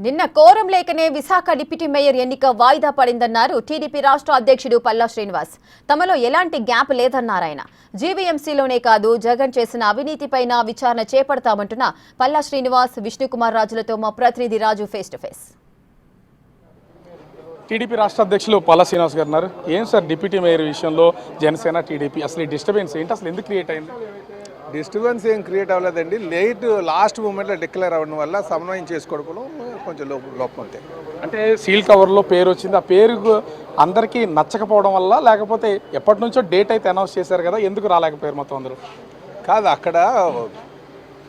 నిన్న కోరం లేకనే Visakha deputy mayor ఎన్నిక వాయిదా పడిందన్నారు టీడీపీ రాష్ట్ర అధ్యక్షుడు పల్లా శ్రీనివాస్. తమలో ఎలాంటి గ్యాప్ లేదన్నారాయన. జీవీఎంసీలోనే కాదు జగన్ చేసిన అవినీతిపైన విచారణ చేపడతామంటున్న పల్లా శ్రీనివాస్ విష్ణుకుమార్ రాజులతో మా ప్రతినిధి రాజు ఫేస్ టు ఫేస్. టీడీపీ రాష్ట్ర అధ్యక్షులు పల్లా శ్రీనివాస్ గారు ఉన్నారు. ఏం సార్ డిప్యూటీ మేయర్ విషయంలో జనసేన టీడీపీ అసలు ఈ డిస్టర్బెన్స్ ఏంటి, అసలు ఎందుకు క్రియేట్ అయింది? డిస్టర్బెన్స్ ఏం క్రియేట్ అవ్వలేదండి. లాస్ట్ మూమెంట్లో డిక్లేర్ అవ్వడం వల్ల సమన్వయం చేసుకోవడంలో కొంచెం లోపం ఉంటాయి. అంటే సీల్ కవర్లో పేరు వచ్చింది, ఆ పేరు అందరికీ నచ్చకపోవడం వల్ల, లేకపోతే ఎప్పటి నుంచో డేట్ అయితే అనౌన్స్ చేశారు కదా, ఎందుకు రాలేకపోయారు మొత్తం అందరూ? కాదు, అక్కడ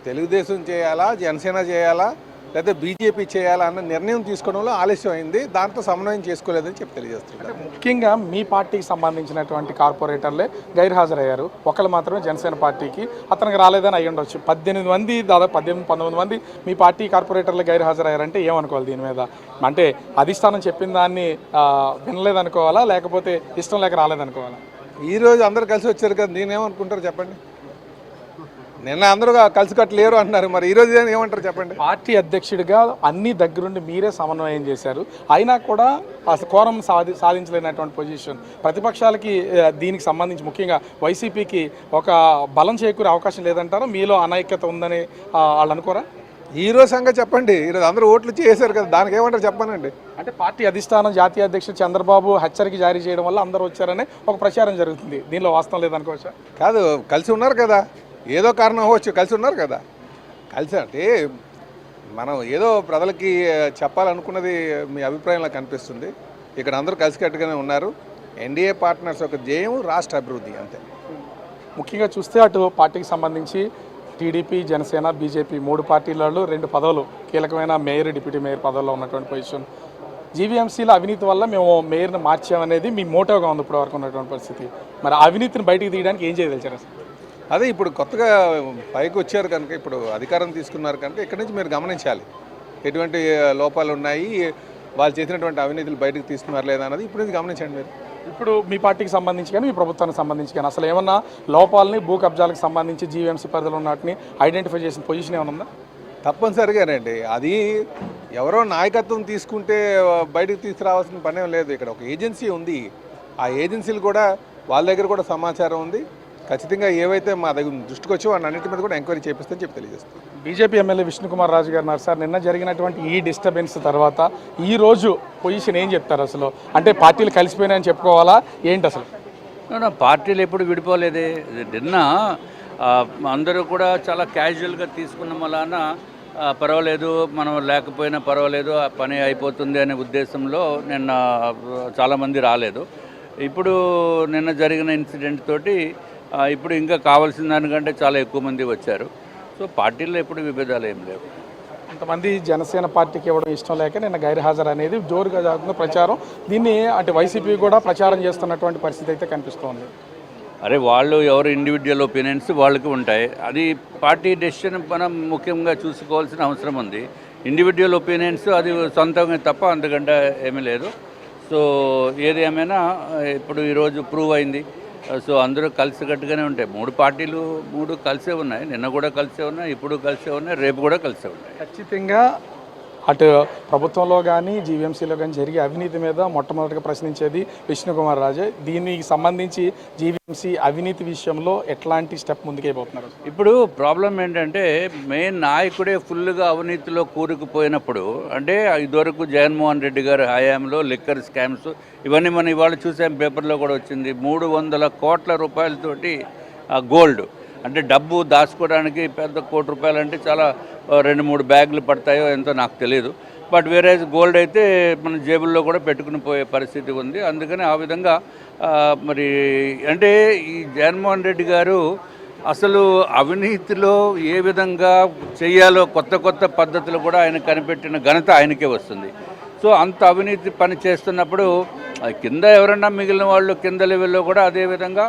తెలుగుదేశం చేయాలా, జనసేన చేయాలా, లేదా బీజేపీ చేయాలా అన్న నిర్ణయం తీసుకోవడంలో ఆలస్యం అయింది. దాంతో సమన్వయం చేసుకోలేదని చెప్పి తెలియజేస్తున్నారు. ముఖ్యంగా మీ పార్టీకి సంబంధించినటువంటి కార్పొరేటర్లే గైర్హాజరయ్యారు. ఒకళ్ళు మాత్రమే జనసేన పార్టీకి, అతనికి రాలేదని అయ్యి ఉండొచ్చు. 18 మంది, దాదాపు 18-19 మంది మీ పార్టీ కార్పొరేటర్లు గైర్హాజరయ్యారంటే ఏమనుకోవాలి దీని మీద? అంటే అధిష్టానం చెప్పిన దాన్ని వినలేదనుకోవాలా, లేకపోతే ఇష్టం లేక రాలేదనుకోవాలా? ఈరోజు అందరూ కలిసి వచ్చారు కదా, నేనేమనుకుంటారు చెప్పండి? నిన్న అందరూ కలిసి కట్టలేరు అంటున్నారు, మరి ఈరోజు ఏమంటారు చెప్పండి? పార్టీ అధ్యక్షుడిగా అన్ని దగ్గరుండి మీరే సమన్వయం చేశారు, అయినా కూడా కోరం సాధించలేనటువంటి పొజిషన్. ప్రతిపక్షాలకి దీనికి సంబంధించి ముఖ్యంగా వైసీపీకి ఒక బలం చేకూరే అవకాశం లేదంటారా? మీలో అనైక్యత ఉందని వాళ్ళు అనుకోరా? ఈరోజు సంగతి చెప్పండి. ఈరోజు అందరూ ఓట్లు చేశారు కదా, దానికి ఏమంటారు చెప్పానండి? అంటే పార్టీ అధిష్టానం జాతీయ అధ్యక్షుడు చంద్రబాబు హెచ్చరిక జారీ చేయడం వల్ల అందరూ వచ్చారని ఒక ప్రచారం జరుగుతుంది. దీనిలో వాస్తవం లేదనుకోవచ్చా? కాదు, కలిసి ఉన్నారు కదా, ఏదో కారణం అవ్వచ్చు, కలిసి ఉన్నారు కదా. కలిసి అంటే మనం ఏదో ప్రజలకి చెప్పాలనుకున్నది మీ అభిప్రాయంలో కనిపిస్తుంది. ఇక్కడ అందరూ కలిసికట్టుగానే ఉన్నారు. ఎన్డీఏ పార్ట్నర్స్ యొక్క ధ్యేయం రాష్ట్ర అభివృద్ధి, అంతే. ముఖ్యంగా చూస్తే అటు పార్టీకి సంబంధించి టీడీపీ, జనసేన, బీజేపీ 3 పార్టీలలో 2 పదవులు కీలకమైన మేయర్, డిప్యూటీ మేయర్ పదవుల్లో ఉన్నటువంటి పొజిషన్. జీవీఎంసీల అవినీతి వల్ల మేము మేయర్ని మార్చామనేది మీ మోటోగా ఉంది ఇప్పుడు వరకు ఉన్నటువంటి పరిస్థితి. మరి అవినీతిని బయటికి తీయడానికి ఏం చేయదలిచారు అసలు? అదే ఇప్పుడు కొత్తగా పైకి వచ్చారు కనుక, ఇప్పుడు అధికారం తీసుకున్నారు కనుక ఇక్కడి నుంచి మీరు గమనించాలి ఎటువంటి లోపాలు ఉన్నాయి, వాళ్ళు చేసినటువంటి అవినీతులు బయటకు తీసుకున్నారు లేదా అన్నది ఇప్పుడు నుంచి గమనించండి మీరు. ఇప్పుడు మీ పార్టీకి సంబంధించి కానీ, మీ ప్రభుత్వానికి సంబంధించి కానీ అసలు ఏమన్నా లోపాలని, భూ కబ్జాలకు సంబంధించి జీవీఎంసీ పరిధిలో ఉన్నటిని ఐడెంటిఫై చేసిన పొజిషన్ ఏమైనా ఉందా? తప్పనిసరిగానండి. అది ఎవరో నాయకత్వం తీసుకుంటే బయటకు తీసుకురావాల్సిన పనేం లేదు. ఇక్కడ ఒక ఏజెన్సీ ఉంది, ఆ ఏజెన్సీలు కూడా వాళ్ళ దగ్గర కూడా సమాచారం ఉంది. ఖచ్చితంగా ఏవైతే మా దగ్గర దృష్టికి వచ్చి వాటిని అన్నింటి మీద కూడా ఎంక్వైరీ చేపిస్తామని చెప్పి తెలియజేస్తాం. బీజేపీ ఎమ్మెల్యే విష్ణుకుమార్ రాజు గారు ఉన్నారు సార్. నిన్న జరిగినటువంటి ఈ డిస్టర్బెన్స్ తర్వాత ఈ రోజు పొజిషన్ ఏం చెప్తారు అసలు? అంటే పార్టీలు కలిసిపోయినాయని చెప్పుకోవాలా ఏంటి అసలు? పార్టీలు ఎప్పుడు విడిపోలేదే. నిన్న అందరూ కూడా చాలా క్యాజువల్గా తీసుకున్న వలన పర్వాలేదు, మనం లేకపోయినా పర్వాలేదు, ఆ పని అయిపోతుంది అనే ఉద్దేశంలో నిన్న చాలామంది రాలేదు. ఇప్పుడు నిన్న జరిగిన ఇన్సిడెంట్ తోటి ఇప్పుడు ఇంకా కావాల్సిన దానికంటే చాలా ఎక్కువ మంది వచ్చారు. సో పార్టీల్లో ఎప్పుడు విభేదాలు ఏం లేవు. కొంతమంది జనసేన పార్టీకి ఇవ్వడం ఇష్టం లేక నిన్న గైర్హాజరు అనేది జోరుగా జరుగుతున్న ప్రచారం. దీన్ని అంటే వైసీపీ కూడా ప్రచారం చేస్తున్నటువంటి పరిస్థితి అయితే కనిపిస్తోంది. అరే, వాళ్ళు ఎవరు ఇండివిజువల్ ఒపీనియన్స్ వాళ్ళకి ఉంటాయి. అది పార్టీ డెసిషన్ మనం ముఖ్యంగా చూసుకోవాల్సిన అవసరం ఉంది. ఇండివిజువల్ ఒపీనియన్స్ అది సొంతంగా తప్ప అంతకంటే ఏమీ లేదు. సో ఏది ఏమైనా ఇప్పుడు ఈరోజు ప్రూవ్ అయింది. సో అందరూ కలిసికట్టుగానే ఉంటాయి. 3 పార్టీలు 3 కలిసే ఉన్నాయి. నిన్న కూడా కలిసే ఉన్నాయి, ఇప్పుడు కలిసే ఉన్నాయి, రేపు కూడా కలిసే ఉన్నాయి. ఖచ్చితంగా అటు ప్రభుత్వంలో కానీ జీవీఎంసీలో కానీ జరిగే అవినీతి మీద మొట్టమొదటిగా ప్రశ్నించేది విష్ణుకుమార్ రాజే. దీనికి సంబంధించి జీవీఎంసీ అవినీతి విషయంలో ఎట్లాంటి స్టెప్ ముందుకైపోతున్నారు? ఇప్పుడు ప్రాబ్లం ఏంటంటే మెయిన్ నాయకుడే ఫుల్గా అవినీతిలో కూరుకుపోయినప్పుడు, అంటే ఇదివరకు జగన్మోహన్ రెడ్డి గారి హయాంలో లిక్కర్ స్కామ్స్ ఇవన్నీ మనం ఇవాళ చూసాం, పేపర్లో కూడా వచ్చింది. 300 కోట్ల రూపాయలతోటి గోల్డ్, అంటే డబ్బు దాచుకోవడానికి పెద్ద ₹1 కోటి అంటే చాలా 2-3 బ్యాగులు పడతాయో ఎంతో నాకు తెలియదు. బట్ వేరే గోల్డ్ అయితే మన జేబుల్లో కూడా పెట్టుకుని పోయే పరిస్థితి ఉంది. అందుకని ఆ విధంగా మరి అంటే ఈ జగన్మోహన్ రెడ్డి గారు అసలు అవినీతిలో ఏ విధంగా చేయాలో కొత్త కొత్త పద్ధతులు కూడా ఆయన కనిపెట్టిన ఘనత ఆయనకే వస్తుంది. సో అంత అవినీతి పని చేస్తున్నప్పుడు కింద ఎవరన్నా మిగిలిన వాళ్ళు కింద లెవెల్లో కూడా అదేవిధంగా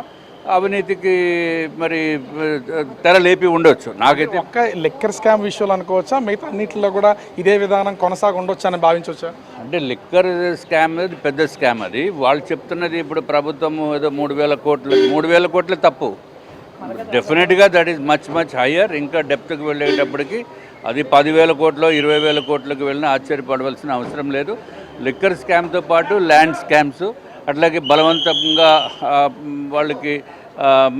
అవినీతికి మరి తెరలేపి ఉండొచ్చు. నాకైతే ఒక్క లిక్కర్ స్కామ్ విషయంలో అనుకోవచ్చా, మిగతా అన్నింటిలో కూడా ఇదే విధానం కొనసాగి ఉండొచ్చు అని భావించవచ్చా? అంటే లిక్కర్ స్కామ్ అనేది పెద్ద స్కామ్. అది వాళ్ళు చెప్తున్నది ఇప్పుడు ప్రభుత్వం ఏదో 3,000 కోట్లు తప్పు. డెఫినెట్గా దట్ ఈజ్ మచ్ హయ్యర్. ఇంకా డెప్త్కి వెళ్ళేటప్పటికి అది 10,000 కోట్లు 20,000 కోట్లకు వెళ్ళినా ఆశ్చర్యపడవలసిన అవసరం లేదు. లిక్కర్ స్కామ్తో పాటు ల్యాండ్ స్కామ్స్, అట్లాగే బలవంతంగా వాళ్ళకి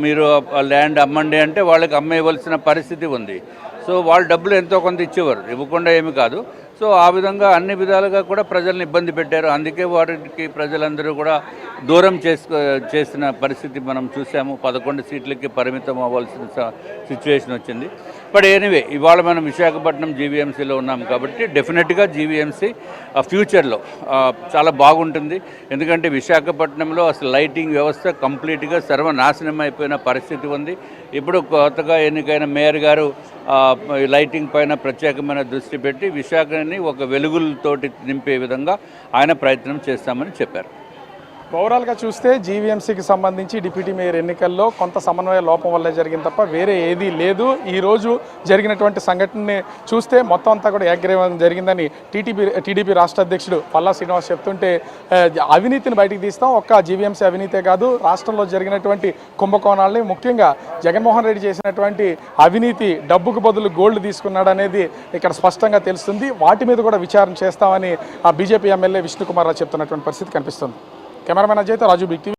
మీరు ల్యాండ్ అమ్మండి అంటే వాళ్ళకి అమ్మేయవలసిన పరిస్థితి ఉంది. సో వాళ్ళు డబ్బులు ఎంతో కొంత ఇచ్చేవారు, ఇవ్వకుండా ఏమి కాదు. సో ఆ విధంగా అన్ని విధాలుగా కూడా ప్రజల్ని ఇబ్బంది పెట్టారు. అందుకే వారికి ప్రజలందరూ కూడా దూరం చేసిన పరిస్థితి మనం చూసాము. 11 సీట్లకి పరిమితం అవ్వాల్సిన సిచ్యువేషన్ వచ్చింది. బట్ ఎనీవే, ఇవాళ మనం విశాఖపట్నం జీవీఎంసీలో ఉన్నాం కాబట్టి డెఫినెట్గా జీవీఎంసీ ఫ్యూచర్లో చాలా బాగుంటుంది. ఎందుకంటే విశాఖపట్నంలో అసలు లైటింగ్ వ్యవస్థ కంప్లీట్గా సర్వనాశనం అయిపోయిన పరిస్థితి ఉంది. ఇప్పుడు కొత్తగా ఎన్నికైన మేయర్ గారు లైటింగ్ పైన ప్రత్యేకమైన దృష్టి పెట్టి విశాఖని ఒక వెలుగులతోటి నింపే విధంగా ఆయన ప్రయత్నం చేస్తామని చెప్పారు. ఓవరాల్గా చూస్తే జీవీఎంసీకి సంబంధించి డిప్యూటీ మేయర్ ఎన్నికల్లో కొంత సమన్వయ లోపం వల్లే జరిగింది తప్ప వేరే ఏదీ లేదు. ఈరోజు జరిగినటువంటి సంఘటనని చూస్తే మొత్తం అంతా కూడా ఏకగ్రీవం జరిగిందని టీడీపీ రాష్ట్ర అధ్యక్షుడు పల్లా శ్రీనివాస్ చెప్తుంటే, అవినీతిని బయటికి తీస్తాం, ఒక్క జీవీఎంసీ అవినీతే కాదు రాష్ట్రంలో జరిగినటువంటి కుంభకోణాలని, ముఖ్యంగా జగన్మోహన్ రెడ్డి చేసినటువంటి అవినీతి, డబ్బుకు బదులు గోల్డ్ తీసుకున్నాడు అనేది ఇక్కడ స్పష్టంగా తెలుస్తుంది. వాటి మీద కూడా విచారణ చేస్తామని ఆ బీజేపీ ఎమ్మెల్యే విష్ణుకుమార్ రావు చెప్తున్నటువంటి పరిస్థితి కనిపిస్తుంది. కెమెరామెన్ అజయ్తో రాజు, బిగ్ టీవీ.